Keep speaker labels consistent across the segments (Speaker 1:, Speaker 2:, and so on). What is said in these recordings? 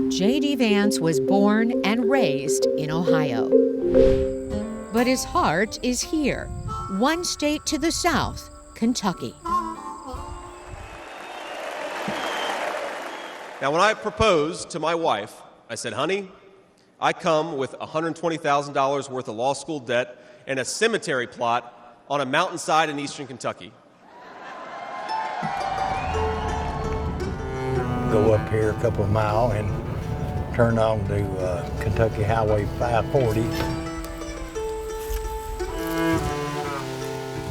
Speaker 1: J.D. Vance was born and raised in Ohio. But his heart is here, one state to the south, Kentucky.
Speaker 2: Now, when I proposed to my wife, I said, honey, I come with $120,000 worth of law school debt and a cemetery plot on a mountainside in eastern Kentucky.
Speaker 3: Go up here a couple of miles and turn on to Kentucky Highway 540.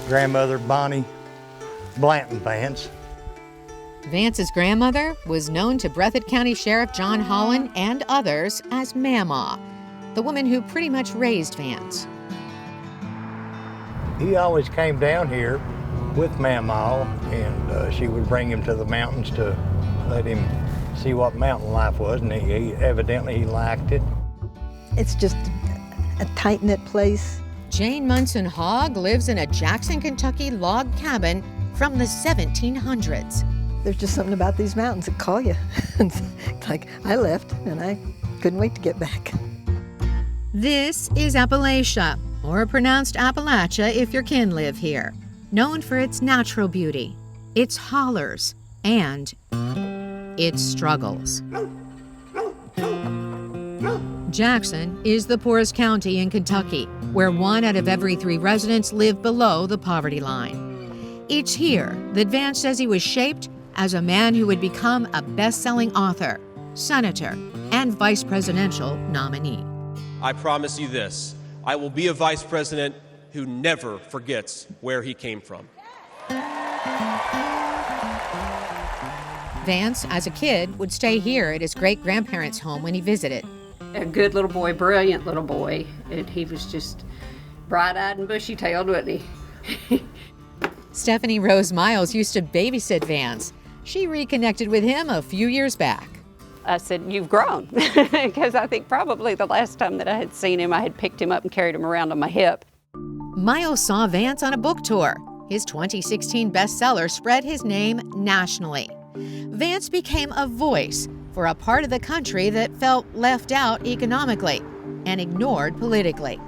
Speaker 3: Grandmother Bonnie Blanton Vance.
Speaker 1: Vance's grandmother was known to Breathitt County Sheriff John Holland and others as Mama, the woman who pretty much raised Vance.
Speaker 3: He always came down here with Mama, and she would bring him to the mountains to let him see what mountain life was, and he evidently liked it.
Speaker 4: It's just a tight-knit place.
Speaker 1: Jane Munson Hogg lives in a Jackson, Kentucky log cabin from the 1700s.
Speaker 4: There's just something about these mountains that call you. It's like, I left, and I couldn't wait to get back.
Speaker 1: This is Appalachia, or pronounced Appalachia if your kin live here, known for its natural beauty, its hollers, and its struggles. Jackson is the poorest county in Kentucky, where 1 out of every 3 residents live below the poverty line. It's here that Vance says he was shaped as a man who would become a best-selling author, senator, and vice presidential nominee.
Speaker 2: I promise you this, I will be a vice president who never forgets where he came from.
Speaker 1: Vance, as a kid, would stay here at his great-grandparents' home when he visited.
Speaker 5: A good little boy, brilliant little boy, and he was just bright-eyed and bushy-tailed, wasn't he?
Speaker 1: Stephanie Rose Miles used to babysit Vance. She reconnected with him a few years back.
Speaker 5: I said, you've grown, because I think probably the last time that I had seen him, I had picked him up and carried him around on my hip.
Speaker 1: Miles saw Vance on a book tour. His 2016 bestseller spread his name nationally. Vance became a voice for a part of the country that felt left out economically and ignored politically.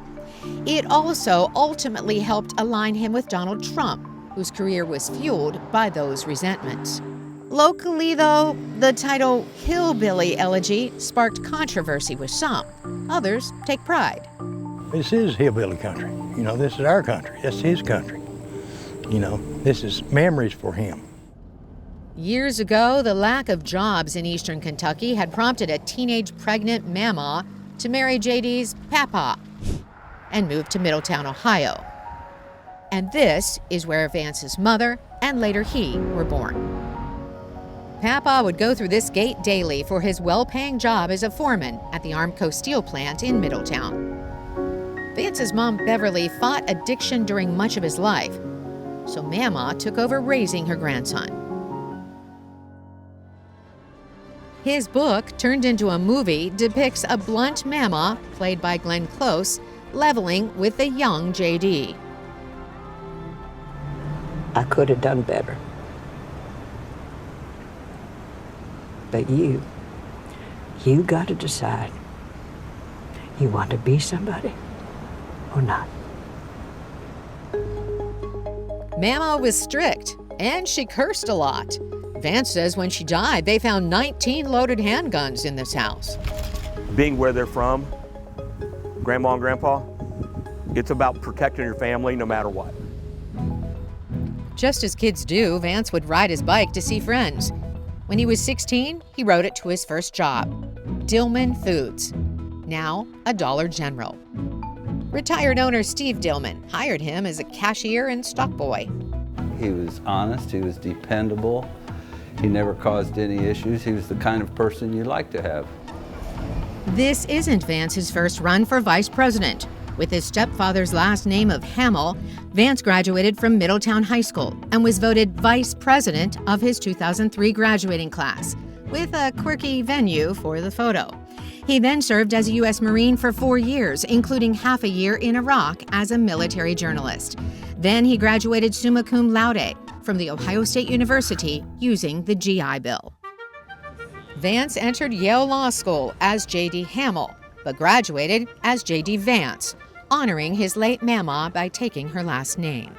Speaker 1: It also ultimately helped align him with Donald Trump, whose career was fueled by those resentments. Locally, though, the title Hillbilly Elegy sparked controversy with some. Others take pride.
Speaker 3: This is hillbilly country. You know, this is our country. That's his country. You know, this is memories for him.
Speaker 1: Years ago, the lack of jobs in eastern Kentucky had prompted a teenage pregnant mama to marry JD's papa and move to Middletown, Ohio. And this is where Vance's mother and later he were born. Papa would go through this gate daily for his well-paying job as a foreman at the Armco steel plant in Middletown. Vance's mom, Beverly, fought addiction during much of his life, so Mama took over raising her grandson. His book, turned into a movie, depicts a blunt Mama, played by Glenn Close, leveling with the young J.D.
Speaker 6: I could have done better. But you got to decide. You want to be somebody or not?
Speaker 1: Mama was strict, and she cursed a lot. Vance says when she died, they found 19 loaded handguns in this house.
Speaker 7: Being where they're from, Grandma and Grandpa, it's about protecting your family no matter what.
Speaker 1: Just as kids do, Vance would ride his bike to see friends. When he was 16, he rode it to his first job, Dillman Foods, now a Dollar General. Retired owner Steve Dillman hired him as a cashier and stock boy.
Speaker 8: He was honest, he was dependable, he never caused any issues. He was the kind of person you like to have.
Speaker 1: This isn't Vance's first run for vice president. With his stepfather's last name of Hamill, Vance graduated from Middletown High School and was voted vice president of his 2003 graduating class, with a quirky venue for the photo. He then served as a U.S. Marine for 4 years, including half a year in Iraq as a military journalist. Then he graduated summa cum laude from The Ohio State University using the GI Bill. Vance entered Yale Law School as J.D. Hamill, but graduated as J.D. Vance, honoring his late mama by taking her last name.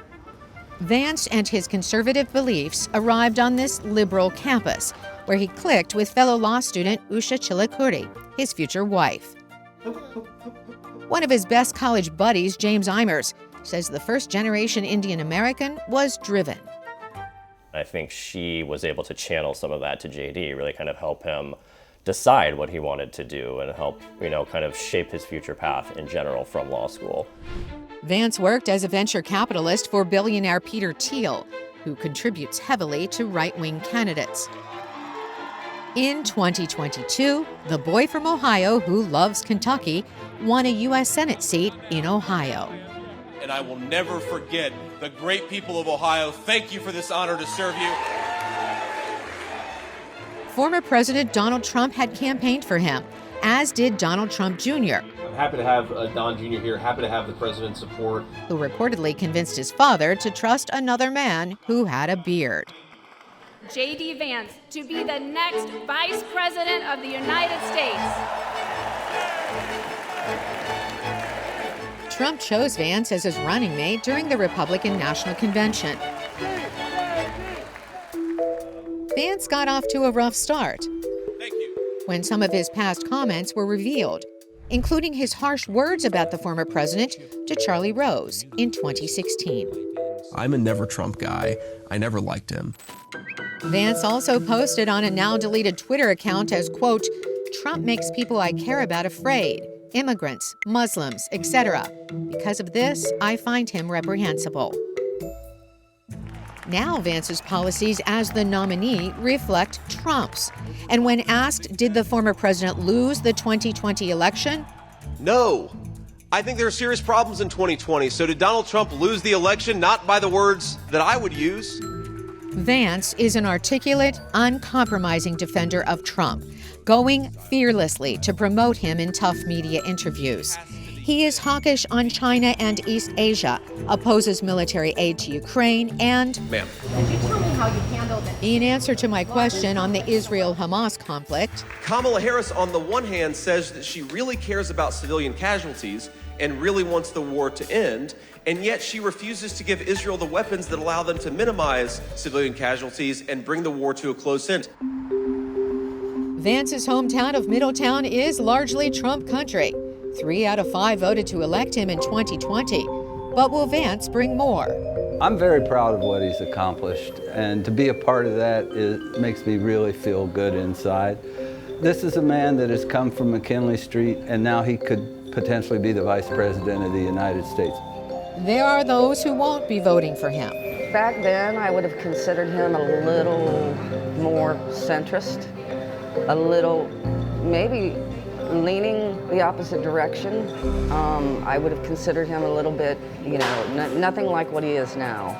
Speaker 1: Vance and his conservative beliefs arrived on this liberal campus, where he clicked with fellow law student Usha Chilakuri, his future wife. One of his best college buddies, James Eimers, says the first-generation Indian American was driven.
Speaker 9: I think she was able to channel some of that to JD, really kind of help him decide what he wanted to do and help, kind of shape his future path in general from law school.
Speaker 1: Vance worked as a venture capitalist for billionaire Peter Thiel, who contributes heavily to right-wing candidates. In 2022, the boy from Ohio who loves Kentucky won a U.S. Senate seat in Ohio.
Speaker 2: And I will never forget the great people of Ohio. Thank you for this honor to serve you.
Speaker 1: Former President Donald Trump had campaigned for him, as did Donald Trump Jr.,
Speaker 2: I'm happy to have Don Jr. here, happy to have the president's support.
Speaker 1: who reportedly convinced his father to trust another man who had a beard.
Speaker 10: J.D. Vance to be the next Vice President of the United States.
Speaker 1: Trump chose Vance as his running mate during the Republican National Convention. Vance got off to a rough start
Speaker 2: Thank you.
Speaker 1: when some of his past comments were revealed, including his harsh words about the former president to Charlie Rose in 2016.
Speaker 11: I'm a never Trump guy. I never liked him.
Speaker 1: Vance also posted on a now-deleted Twitter account as, quote, "Trump makes people I care about afraid, immigrants, Muslims, etc. Because of this, I find him reprehensible." Now Vance's policies as the nominee reflect Trump's. And when asked, did the former president lose the 2020 election?
Speaker 2: No. I think there are serious problems in 2020. So did Donald Trump lose the election? Not by the words that I would use.
Speaker 1: Vance is an articulate, uncompromising defender of Trump, going fearlessly to promote him in tough media interviews. He is hawkish on China and East Asia, opposes military aid to Ukraine, and
Speaker 2: Ma'am.
Speaker 10: Could you tell me how you handled it?
Speaker 1: in answer to my question on the Israel-Hamas conflict,
Speaker 2: Kamala Harris, on the one hand, says that she really cares about civilian casualties and really wants the war to end, and yet she refuses to give Israel the weapons that allow them to minimize civilian casualties and bring the war to a close end.
Speaker 1: Vance's hometown of Middletown is largely Trump country. 3 out of 5 voted to elect him in 2020. But will Vance bring more?
Speaker 8: I'm very proud of what he's accomplished, and to be a part of that makes me really feel good inside. This is a man that has come from McKinley Street, and now he could potentially be the Vice President of the United States.
Speaker 1: There are those who won't be voting for him.
Speaker 6: Back then, I would have considered him a little more centrist, a little maybe leaning the opposite direction. I would have considered him a little bit, nothing like what he is now.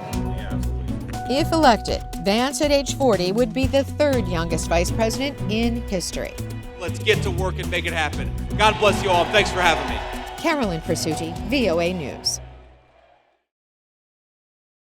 Speaker 1: If elected, Vance at age 40 would be the 3rd youngest vice president in history.
Speaker 2: Let's get to work and make it happen. God bless you all. Thanks for having me.
Speaker 1: Carolyn Presutti, VOA News.